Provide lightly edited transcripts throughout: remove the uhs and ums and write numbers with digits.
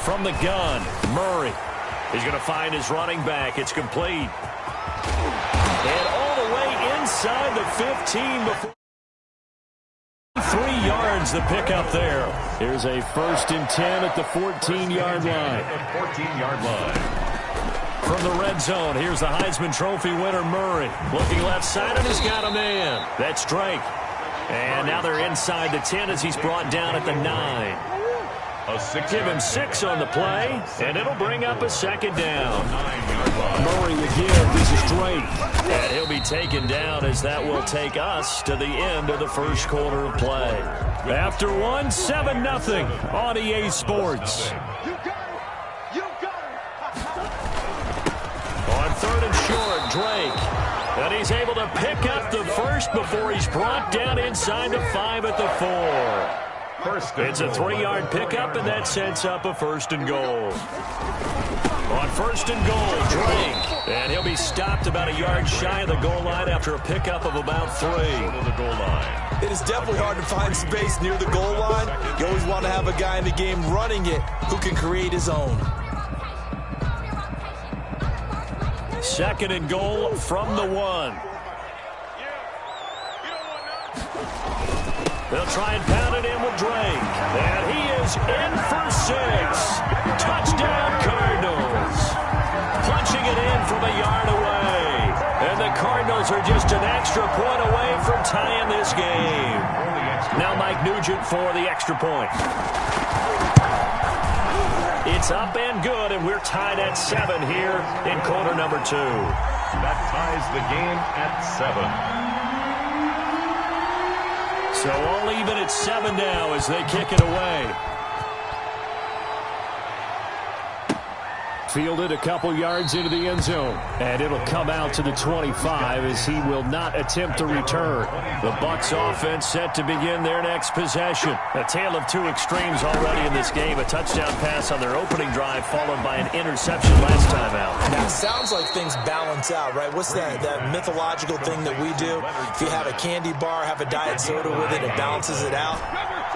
From the gun, Murray. He's going to find his running back. It's complete. And all the way inside the 15 before 3 yards the pickup there. Here's a 1st and 10 at the 14-yard line. From the red zone, here's the Heisman Trophy winner, Murray. Looking left side, and he's got a man. That's Drake. And now they're inside the 10 as he's brought down at the 9. Give him 6 on the play, and it'll bring up a 2nd down. Murray with give. This is Drake. And he'll be taken down as that will take us to the end of the first quarter of play. After one, 7-0 on EA Sports. On 3rd and short, Drake. And he's able to pick up the first before he's brought down inside the 5 at the 4. It's a 3-yard pickup, and that sets up a 1st and goal. On 1st and goal, Drake. And he'll be stopped about a yard shy of the goal line after a pickup of about 3. It is definitely hard to find space near the goal line. You always want to have a guy in the game running it who can create his own. 2nd and goal from the 1. They'll try and pound it in with Drake. And he is in for 6. Touchdown, Cardinals. Punching it in from a yard away. And the Cardinals are just an extra point away from tying this game. Now Mike Nugent for the extra point. It's up and good, and we're tied at 7 here in quarter number 2. That ties the game at 7. So all even at 7 now as they kick it away. Fielded a couple yards into the end zone. And it'll come out to the 25 as he will not attempt to return. The Bucs offense set to begin their next possession. A tale of 2 extremes already in this game. A touchdown pass on their opening drive followed by an interception last time out. Now, it sounds like things balance out, right? What's that mythological thing that we do? If you have a candy bar, have a diet soda with it, it balances it out.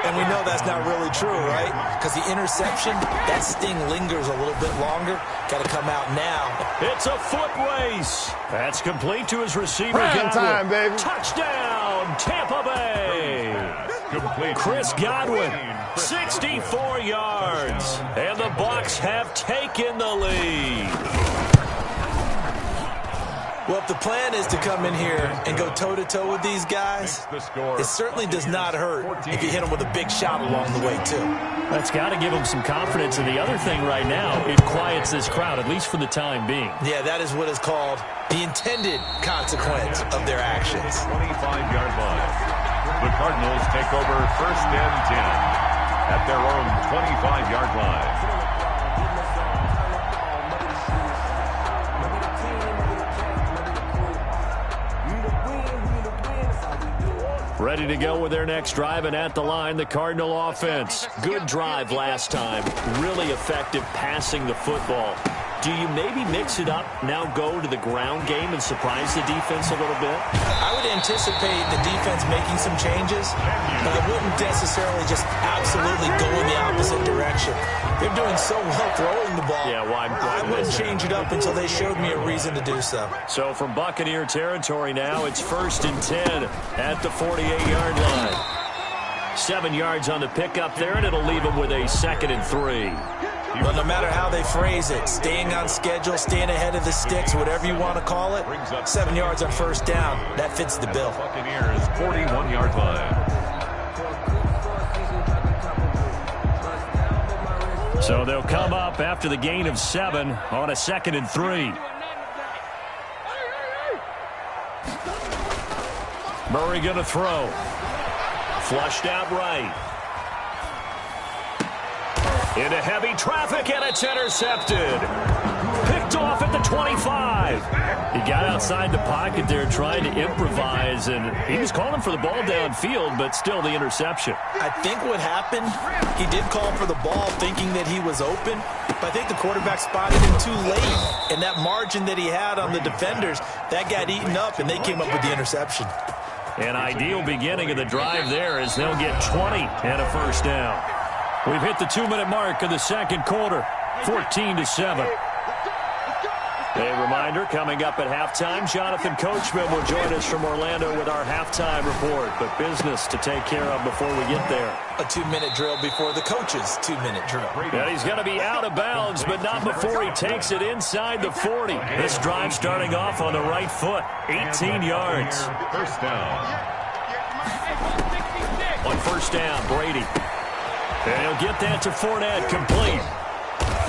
And we know that's not really true, right? Because the interception, that sting lingers a little bit longer. Got to come out now. It's a foot race. That's complete to his receiver. Prime time, baby. Touchdown, Tampa Bay. Chris Godwin, 64 yards. And the Bucs have taken the lead. Well, if the plan is to come in here and go toe-to-toe with these guys, it certainly does not hurt if you hit them with a big shot along the way, too. That's got to give them some confidence. And the other thing right now, it quiets this crowd, at least for the time being. Yeah, that is what is called the intended consequence of their actions. 25-yard line. The Cardinals take over 1st and 10 at their own 25-yard line. Ready to go with their next drive, and at the line, the Cardinal offense. Good drive last time. Really effective passing the football. Do you maybe mix it up, now go to the ground game and surprise the defense a little bit? I would anticipate the defense making some changes, but I wouldn't necessarily just absolutely go in the opposite direction. They're doing so well throwing the ball. Yeah, why I wouldn't change it up until they showed me a reason to do so. So from Buccaneer territory now, it's 1st and 10 at the 48-yard line. 7 yards on the pickup there, and it'll leave them with a 2nd and 3. Well, no matter how they phrase it, staying on schedule, staying ahead of the sticks, whatever you want to call it, 7 yards on 1st down, that fits the bill. Buccaneers 41-yard line. So they'll come up after the gain of 7 on a 2nd and 3. Murray going to throw. Flushed out right. Into heavy traffic, and it's intercepted. Picked off at the 25. He got outside the pocket there trying to improvise, and he was calling for the ball downfield, but still the interception. I think what happened, he did call for the ball thinking that he was open, but I think the quarterback spotted him too late, and that margin that he had on the defenders, that got eaten up, and they came up with the interception. An ideal beginning of the drive there as they'll get 20 and a 1st down. We've hit the 2-minute mark of the second quarter, 14-7. A reminder, coming up at halftime, Jonathan Coachman will join us from Orlando with our halftime report. But business to take care of before we get there. A 2-minute drill before the coach's 2-minute drill. And he's going to be out of bounds, but not before he takes it inside the 40. This drive starting off on the right foot, 18 yards. First down. On first down, Brady. And he'll get that to Fournette, complete.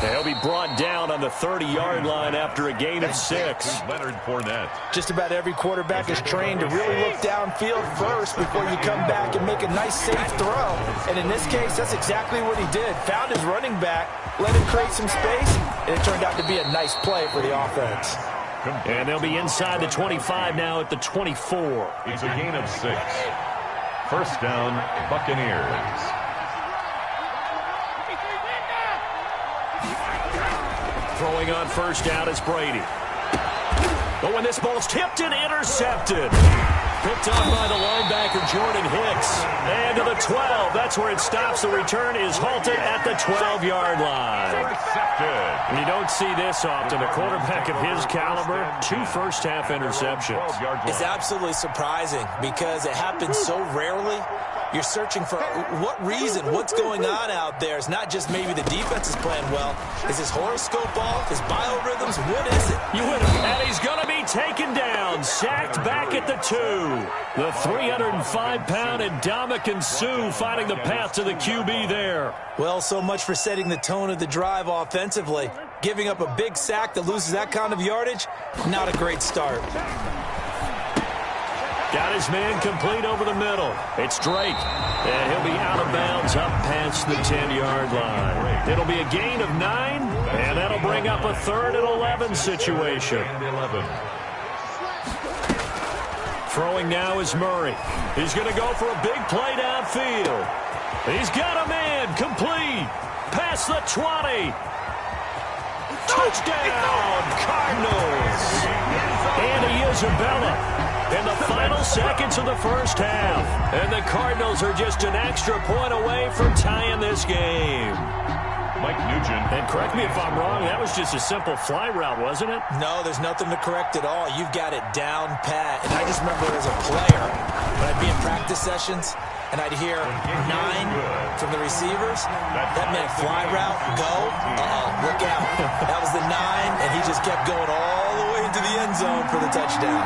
And he'll be brought down on the 30-yard line after a gain of 6. Leonard Fournette. Just about every quarterback is trained to really look downfield first before you come back and make a nice, safe throw. And in this case, that's exactly what he did. Found his running back, let him create some space, and it turned out to be a nice play for the offense. And they'll be inside the 25 now at the 24. It's a gain of 6. First down, Buccaneers. Throwing on first down is Brady. But when this ball's tipped and intercepted. Picked up by the linebacker, Jordan Hicks. And to the 12. That's where it stops. The return is halted at the 12-yard line. And you don't see this often. A quarterback of his caliber, 2 first-half interceptions. It's absolutely surprising because it happens so rarely. You're searching for what reason, what's going on out there. It's not just maybe the defense is playing well. Is his horoscope off? His biorhythms? What is it? You win him. And he's going to be taken down. Sacked back at the 2. The 305-pound Ndamukong Suh finding the path to the QB there. Well, so much for setting the tone of the drive offensively. Giving up a big sack that loses that kind of yardage, not a great start. Got his man complete over the middle. It's Drake. And he'll be out of bounds up past the 10-yard line. It'll be a gain of 9, and that'll bring up a 3rd and 11 situation. Throwing now is Murray. He's going to go for a big play downfield. He's got a man complete. Past the 20. Touchdown, Cardinals. And Isabella. In the final seconds of the first half. And the Cardinals are just an extra point away from tying this game. Mike Nugent. And correct me if I'm wrong, that was just a simple fly route, wasn't it? No, there's nothing to correct at all. You've got it down pat. And I just remember as a player, when I'd be in practice sessions, and I'd hear 9 from the receivers. That meant fly route, go, look out. That was the 9, and he just kept going all the way into the end zone for the touchdown.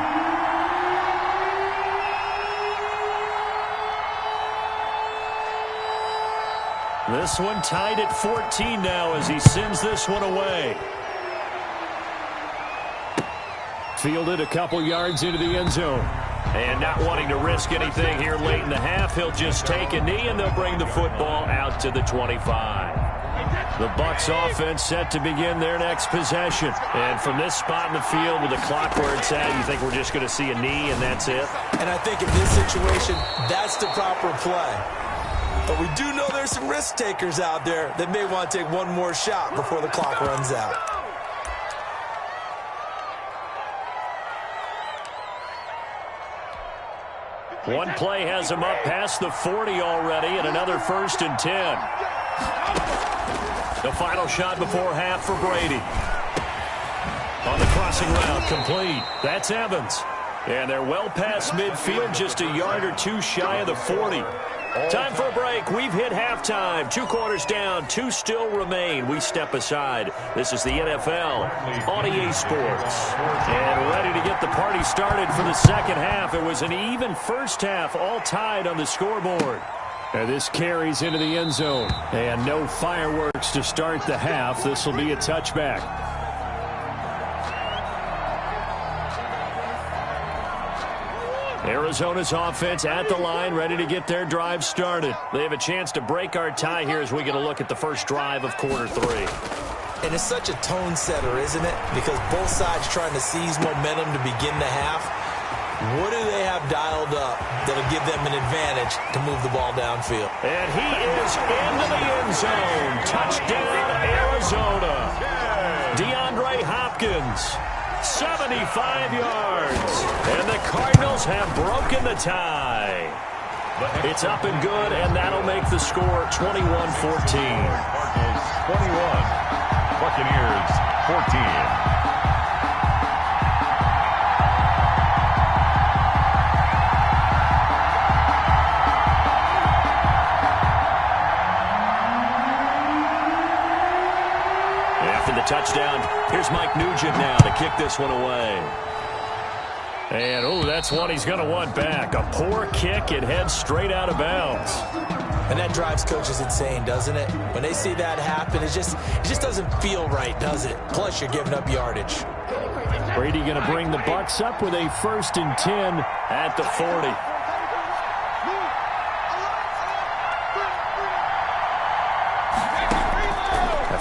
This one tied at 14 now as he sends this one away. Fielded a couple yards into the end zone. And not wanting to risk anything here late in the half, he'll just take a knee and they'll bring the football out to the 25. The Bucs offense set to begin their next possession. And from this spot in the field with the clock where it's at, you think we're just going to see a knee and that's it? And I think in this situation, that's the proper play. But we do know there's some risk takers out there that may want to take one more shot before the clock runs out. One play has him up past the 40 already, and another 1st and 10. The final shot before half for Brady. On the crossing route, complete. That's Evans. And they're well past midfield, just a yard or 2 shy of the 40. Time for a break. We've hit halftime. 2 quarters down, 2 still remain. We step aside. This is the NFL on EA Sports. And ready to get the party started for the second half. It was an even first half, all tied on the scoreboard. And this carries into the end zone. And no fireworks to start the half. This will be a touchback. Arizona's offense at the line, ready to get their drive started. They have a chance to break our tie here as we get a look at the first drive of quarter 3. And it's such a tone setter, isn't it? Because both sides trying to seize momentum to begin the half. What do they have dialed up that'll give them an advantage to move the ball downfield? And he is into the end zone. Touchdown, Arizona. DeAndre Hopkins. 75 yards. And the Cardinals have broken the tie. It's up and good, and that'll make the score 21-14. Cardinals 21, Buccaneers 14. After the touchdown, here's Mike Nugent now to kick this one away. And, oh, that's one he's going to want back. A poor kick. It heads straight out of bounds. And that drives coaches insane, doesn't it? When they see that happen, it just doesn't feel right, does it? Plus, you're giving up yardage. Brady going to bring the Bucs up with a 1st and 10 at the 40.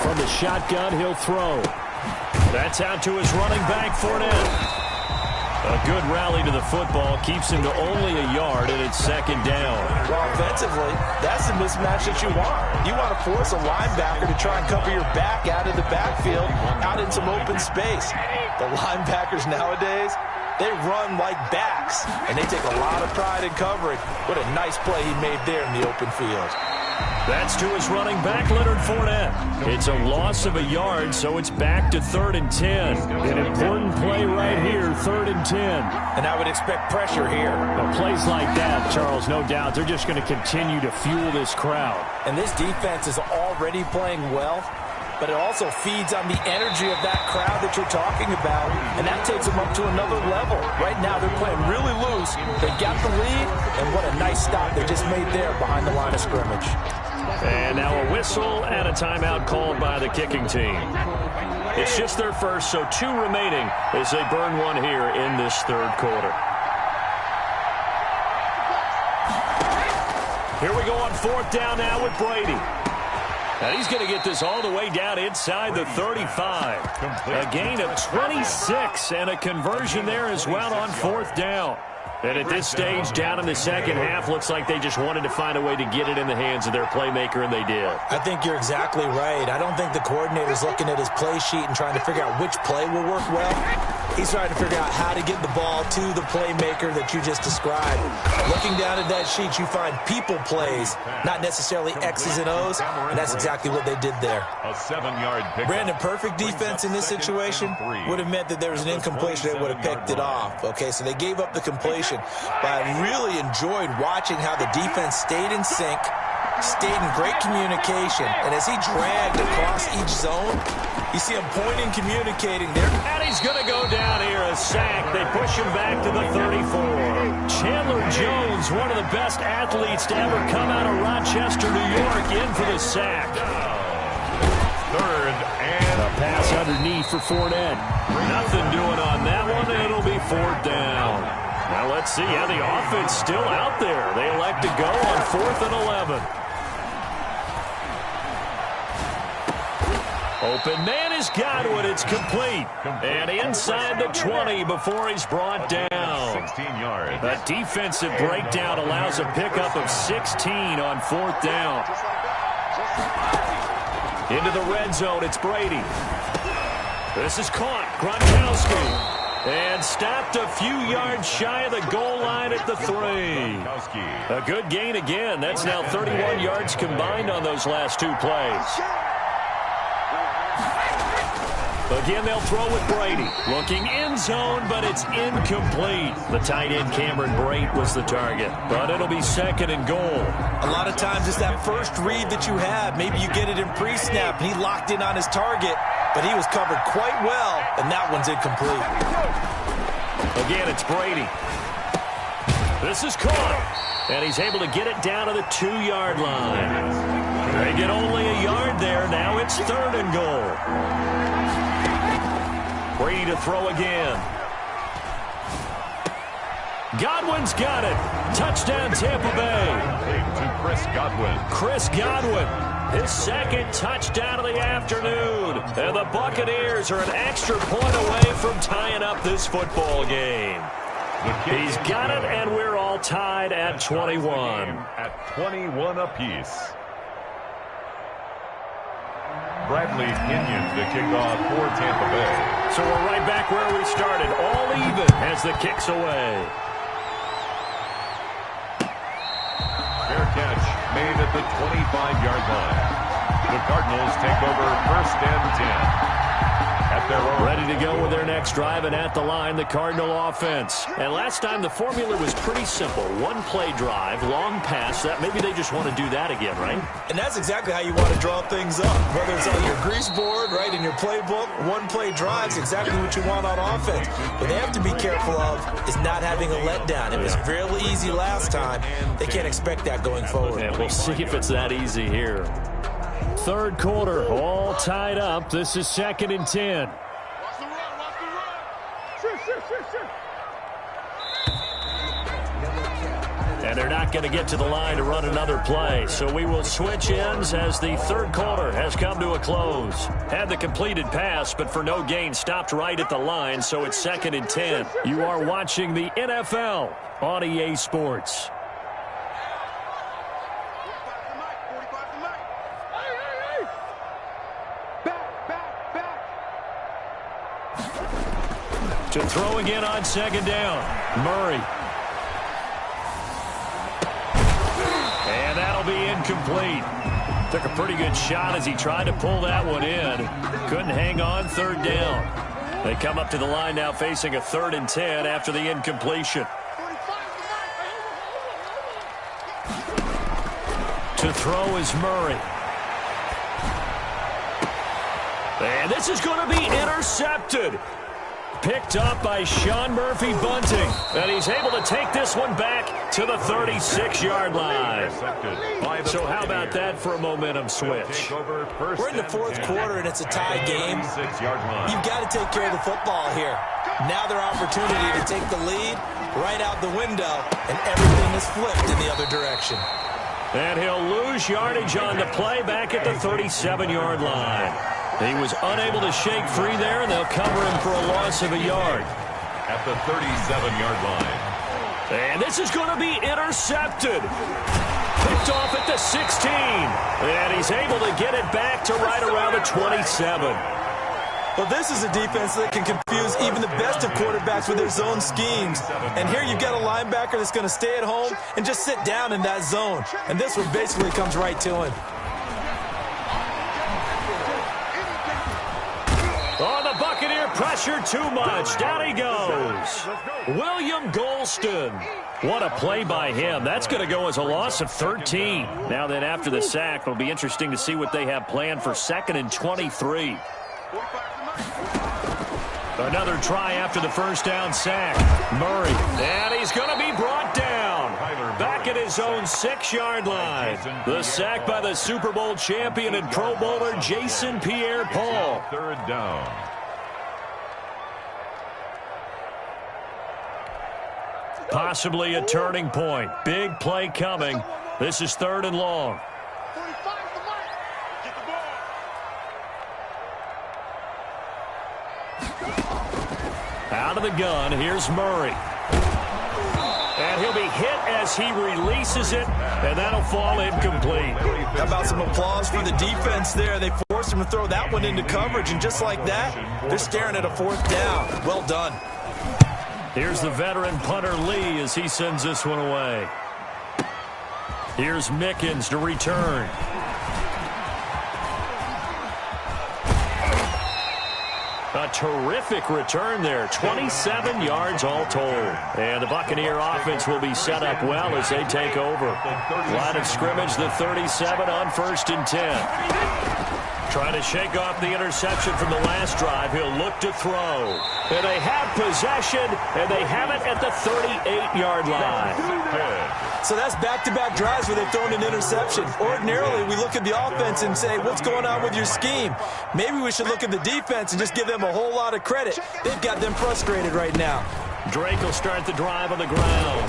From the shotgun, he'll throw. That's out to his running back, Fournette. A good rally to the football keeps him to only a yard, and it's 2nd down. Well, offensively, that's the mismatch that you want. You want to force a linebacker to try and cover your back out of the backfield, out in some open space. The linebackers nowadays, they run like backs, and they take a lot of pride in covering. What a nice play he made there in the open field. That's to his running back, Leonard Fournette. It's a loss of a yard, so it's back to 3rd and 10. An important play right here, 3rd and 10. And I would expect pressure here. Well, plays like that, Charles, no doubt, they're just going to continue to fuel this crowd. And this defense is already playing well, but it also feeds on the energy of that crowd that you're talking about, and that takes them up to another level. Right now, they're playing really loose. They got the lead, and what a nice stop they just made there behind the line of scrimmage. And now a whistle and a timeout called by the kicking team. It's just their first, so 2 remaining as they burn one here in this 3rd quarter. Here we go on 4th down now with Brady. And he's going to get this all the way down inside the 35. A gain of 26 and a conversion there as well on 4th down. And at this stage, down in the 2nd half, looks like they just wanted to find a way to get it in the hands of their playmaker, and they did. I think you're exactly right. I don't think the coordinator's looking at his play sheet and trying to figure out which play will work well. He's trying to figure out how to get the ball to the playmaker that you just described. Looking down at that sheet, you find people plays, not necessarily X's and O's, and that's exactly what they did there. A 7-yard pick. Brandon, perfect defense in this situation would have meant that there was an incompletion. They would have picked it off. Okay, so they gave up the completion. But I really enjoyed watching how the defense stayed in sync, stayed in great communication, and as he dragged across each zone, you see him pointing, communicating there. And he's going to go down here, a sack. They push him back to the 34. Chandler Jones, one of the best athletes to ever come out of Rochester, New York, in for the sack. 3rd and a pass underneath for Fournette. Nothing doing on that one, and it'll be 4th down. Now let's see how the offense still out there. They elect to go on 4th and 11. Open man is Godwin. It's complete. And inside the 20 before he's brought down. 16 yards. A defensive breakdown allows a pickup of 16 on 4th down. Into the red zone, it's Brady. This is caught. Gronkowski. And stopped a few yards shy of the goal line at the 3. A good gain again. That's now 31 yards combined on those last 2 plays. Again, they'll throw with Brady. Looking end zone, but it's incomplete. The tight end, Cameron Brate, was the target. But it'll be 2nd and goal. A lot of times it's that first read that you have. Maybe you get it in pre-snap, and he locked in on his target. But he was covered quite well, and that one's incomplete. Again, it's Brady. This is caught. And he's able to get it down to the 2-yard line. They get only a yard there. Now it's 3rd and goal. Brady to throw again. Godwin's got it. Touchdown, Tampa Bay. To Chris Godwin. Chris Godwin. His 2nd touchdown of the afternoon. And the Buccaneers are an extra point away from tying up this football game. He's got it, and we're all tied at 21. At 21 apiece. Bradley Pinion to kick off for Tampa Bay. So we're right back where we started, all even as the kick's away. made at the 25-yard line. The Cardinals take over 1st and 10. At their own. Ready to go with their next drive, and at the line, the Cardinal offense. And last time, the formula was pretty simple. One-play drive, long pass. That maybe they just want to do that again, right? And that's exactly how you want to draw things up. Whether it's on your grease board, right, in your playbook, one-play drives, exactly what you want on offense. What they have to be careful of is not having a letdown. It was fairly easy last time. They can't expect that going forward. And we'll see if it's that easy here. Third quarter, all tied up. This is 2nd and 10. And they're not going to get to the line to run another play. So we will switch ends as the third quarter has come to a close. Had the completed pass, but for no gain, stopped right at the line. So it's 2nd and 10. You are watching the NFL on EA Sports. To throw again on 2nd down. Murray. And that'll be incomplete. Took a pretty good shot as he tried to pull that one in. Couldn't hang on 3rd down. They come up to the line now facing a 3rd and 10 after the incompletion. To throw is Murray. And this is going to be intercepted. Picked up by Sean Murphy-Bunting. And he's able to take this one back to the 36-yard line. So how about that for a momentum switch? We're in the 4th quarter, and it's a tie game. You've got to take care of the football here. Now their opportunity to take the lead right out the window, and everything is flipped in the other direction. And he'll lose yardage on the play back at the 37-yard line. He was unable to shake free there, and they'll cover him for a loss of a yard. At the 37-yard line. And this is going to be intercepted. Picked off at the 16. And he's able to get it back to right around the 27. Well, this is a defense that can confuse even the best of quarterbacks with their zone schemes. And here you've got a linebacker that's going to stay at home and just sit down in that zone. And this one basically comes right to him. Oh, the Buccaneer pressure too much. Down he goes. William Golston. What a play by him. That's going to go as a loss of 13. Now then, after the sack, it'll be interesting to see what they have planned for 2nd and 23. Another try after the 1st down sack. Murray. And he's going to be brought down. Back at his own 6-yard line. The sack by the Super Bowl champion and Pro Bowler Jason Pierre-Paul. 3rd down. Possibly a turning point. Big play coming. This is 3rd and long. Out of the gun, here's Murray. And he'll be hit as he releases it, and that'll fall incomplete. How about some applause for the defense there? They forced him to throw that one into coverage, and just like that, they're staring at a 4th down. Well done. Here's the veteran punter Lee as he sends this one away. Here's Mickens to return. A terrific return there. 27 yards all told. And the Buccaneer offense will be set up well as they take over. Line of scrimmage, the 37 on 1st and 10. Trying to shake off the interception from the last drive. He'll look to throw. And they have possession, and they have it at the 38-yard line. So that's back-to-back drives where they've thrown an interception. Ordinarily, we look at the offense and say, what's going on with your scheme? Maybe we should look at the defense and just give them a whole lot of credit. They've got them frustrated right now. Drake will start the drive on the ground.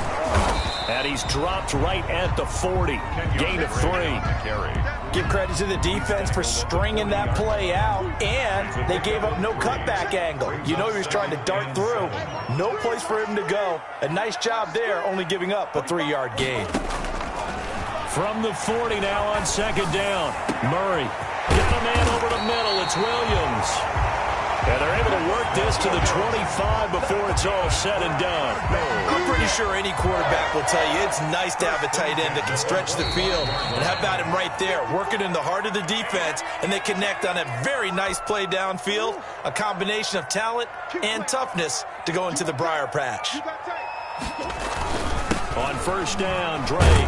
And he's dropped right at the 40. Gain of 3. Give credit to the defense for stringing that play out, and they gave up no cutback angle. You know he was trying to dart through. No place for him to go. A nice job there, only giving up a 3-yard gain. From the 40 now on 2nd down. Murray. Get the man over the middle. It's Williams. And they're able to work this to the 25 before it's all said and done. I'm pretty sure any quarterback will tell you it's nice to have a tight end that can stretch the field. And how about him right there, working in the heart of the defense, and they connect on a very nice play downfield, a combination of talent and toughness to go into the briar patch. On first down, Drake.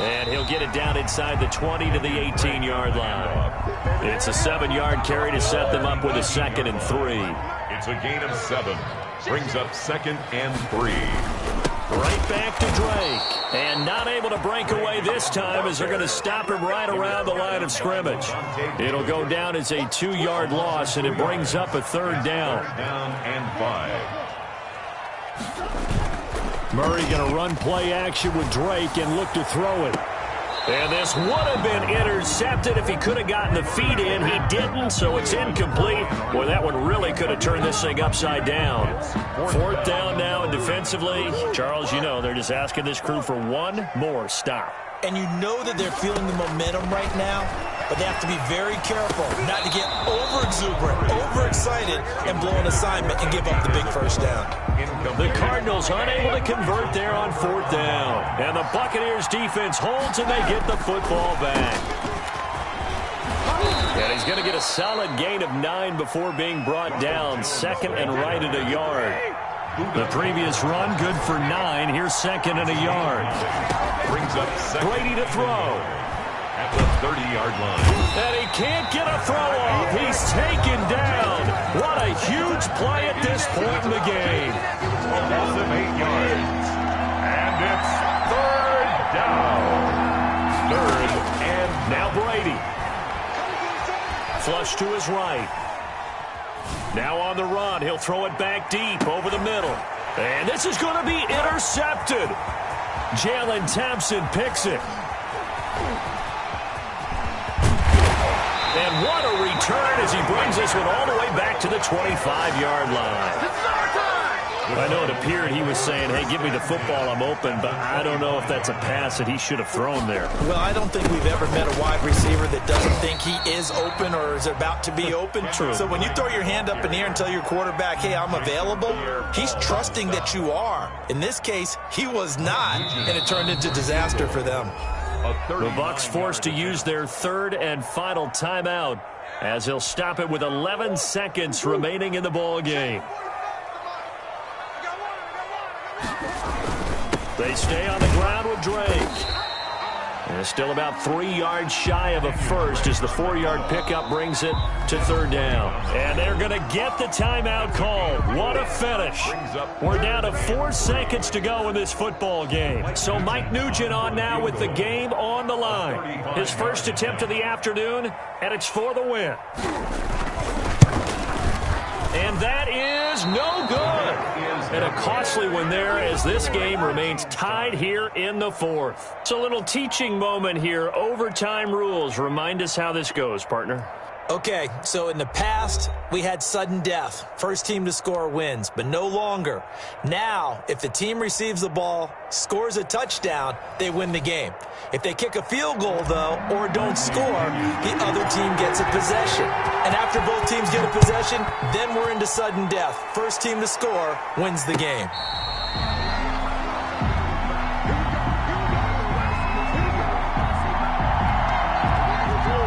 And he'll get it down inside the 20 to the 18-yard line. It's a 7-yard carry to set them up with a 2nd and 3. It's a gain of 7. Brings up 2nd and 3. Right back to Drake. And not able to break away this time as they're going to stop him right around the line of scrimmage. It'll go down as a 2-yard loss, and it brings up a 3rd down. Down and 5. Murray going to run play action with Drake and look to throw it. And this would have been intercepted if he could have gotten the feet in. He didn't, so it's incomplete. Boy, that one really could have turned this thing upside down. 4th down now, and defensively, Charles, you know, they're just asking this crew for one more stop. And you know that they're feeling the momentum right now, but they have to be very careful not to get over-exuberant, overexcited, and blow an assignment and give up the big first down. The Cardinals unable to convert there on 4th down. And the Buccaneers defense holds, and they get the football back. And he's going to get a solid gain of 9 before being brought down. 2nd and right at a yard. The previous run, good for 9. Here's 2nd and a yard. Brings up Brady to throw. At the 30-yard line. And he can't get a throw off. He's taken down. What a huge play at this point in the game. A loss of 8 yards. And it's 3rd down. 3rd and now Brady. Flush to his right. Now on the run. He'll throw it back deep over the middle. And this is going to be intercepted. Jalen Thompson picks it. And what a return as he brings this one all the way back to the 25-yard line. I know it appeared he was saying, hey, give me the football, I'm open, but I don't know if that's a pass that he should have thrown there. Well, I don't think we've ever met a wide receiver that doesn't think he is open or is about to be open. True. So when you throw your hand up in the air and tell your quarterback, hey, I'm available, he's trusting that you are. In this case, he was not, and it turned into disaster for them. The Bucs forced to use their 3rd and final timeout as he'll stop it with 11 seconds remaining in the ball game. They stay on the ground with Drake. And it's still about 3 yards shy of a first as the 4-yard pickup brings it to 3rd down. And they're going to get the timeout called. What a finish. We're down to 4 seconds to go in this football game. So Mike Nugent on now with the game on the line. His first attempt of the afternoon, and it's for the win. And that is no good. And a costly one there as this game remains tied here in the 4th. It's a little teaching moment here. Overtime rules. Remind us how this goes, partner. Okay, so in the past, we had sudden death. First team to score wins, but no longer. Now, if the team receives the ball, scores a touchdown, they win the game. If they kick a field goal, though, or don't score, the other team gets a possession. And after both teams get a possession, then we're into sudden death. First team to score wins the game.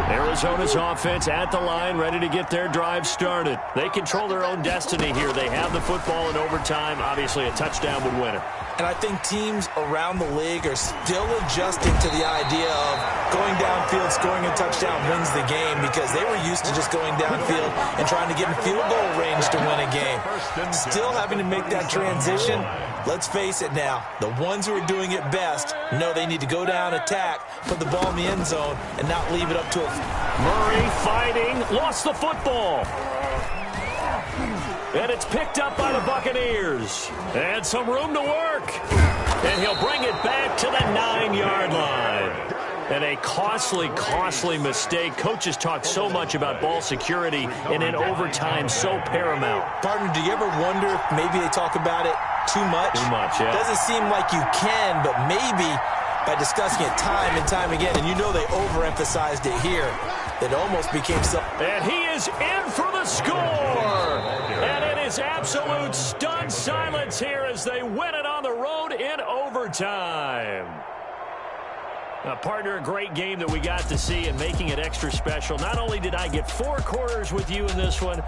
Arizona's offense at the line, ready to get their drive started. They control their own destiny here. They have the football in overtime. Obviously, a touchdown would win it. And I think teams around the league are still adjusting to the idea of going downfield, scoring a touchdown wins the game, because they were used to just going downfield and trying to get in field goal range to win a game. Still having to make that transition. Let's face it now, the ones who are doing it best know they need to go down, attack, put the ball in the end zone, and not leave it up to a... Murray fighting, lost the football. And it's picked up by the Buccaneers. And some room to work. And he'll bring it back to the 9-yard line. And a costly, costly mistake. Coaches talk so much about ball security, and in overtime, so paramount. Partner, do you ever wonder if maybe they talk about it too much? Too much, yeah. Doesn't seem like you can, but maybe by discussing it time and time again, and you know they overemphasized it here. It almost became so. And he is in for the score. And it is absolute stunned silence here as they win it on the road in overtime. Partner, a great game that we got to see, and making it extra special. Not only did I get 4 quarters with you in this one,